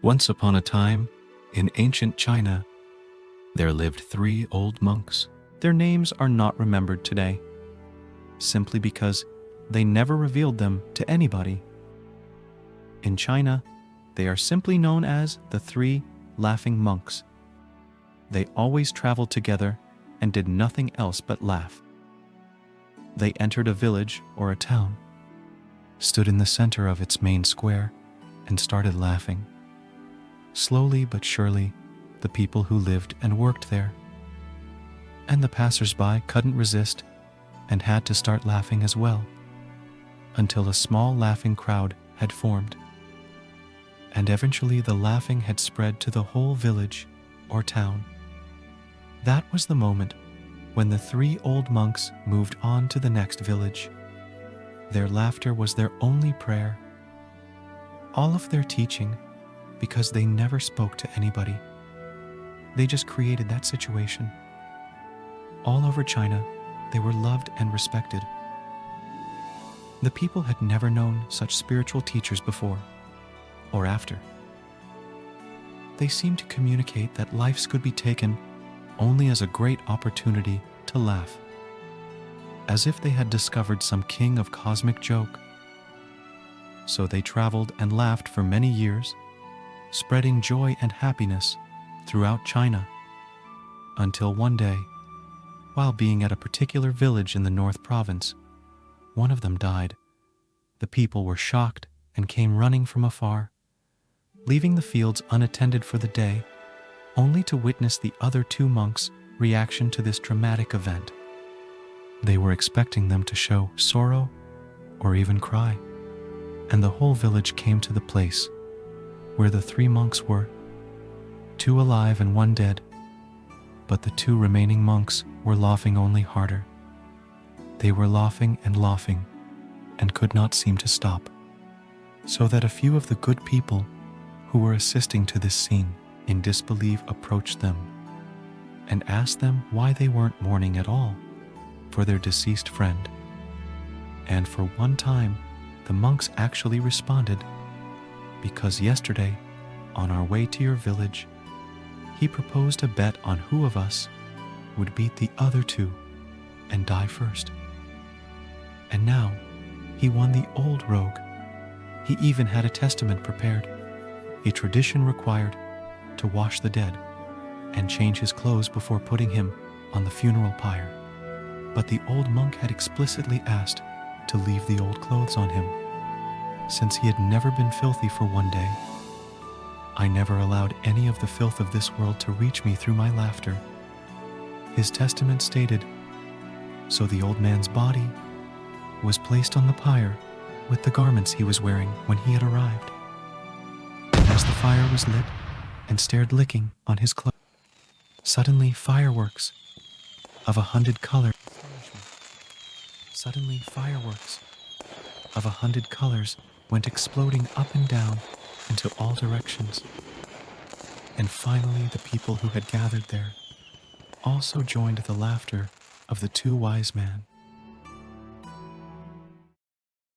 Once upon a time, in ancient China, there lived 3 old monks. Their names are not remembered today, simply because they never revealed them to anybody. In China, they are simply known as the 3 laughing monks. They always traveled together and did nothing else but laugh. They entered a village or a town, stood in the center of its main square, and started laughing. Slowly but surely, the people who lived and worked there and the passers-by couldn't resist and had to start laughing as well, until a small laughing crowd had formed. And eventually the laughing had spread to the whole village or town. That was the moment when the 3 old monks moved on to the next village. Their laughter was their only prayer. All of their teaching, because they never spoke to anybody. They just created that situation. All over China, they were loved and respected. The people had never known such spiritual teachers before or after. They seemed to communicate that life could be taken only as a great opportunity to laugh, as if they had discovered some king of cosmic joke. So they traveled and laughed for many years, spreading joy and happiness throughout China, until one day, while being at a particular village in the North Province, one of them died. The people were shocked and came running from afar, leaving the fields unattended for the day, only to witness the other 2 monks' reaction to this dramatic event. They were expecting them to show sorrow or even cry, and the whole village came to the place where the 3 monks were, 2 alive and 1 dead, but the 2 remaining monks were laughing only harder. They were laughing and could not seem to stop, so that a few of the good people who were assisting to this scene in disbelief approached them and asked them why they weren't mourning at all for their deceased friend. And for one time, the monks actually responded, because yesterday, on our way to your village, he proposed a bet on who of us would beat the other 2 and die first. And now, he won the old rogue. He even had a testament prepared. A tradition required to wash the dead and change his clothes before putting him on the funeral pyre. But the old monk had explicitly asked to leave the old clothes on him, since he had never been filthy for one day. I never allowed any of the filth of this world to reach me through my laughter. His testament stated, so the old man's body was placed on the pyre with the garments he was wearing when he had arrived. And as the fire was lit and stared licking on his clothes, suddenly fireworks of 100 colors. Suddenly fireworks of 100 colors went exploding up and down into all directions. And finally the people who had gathered there also joined the laughter of the 2 wise men.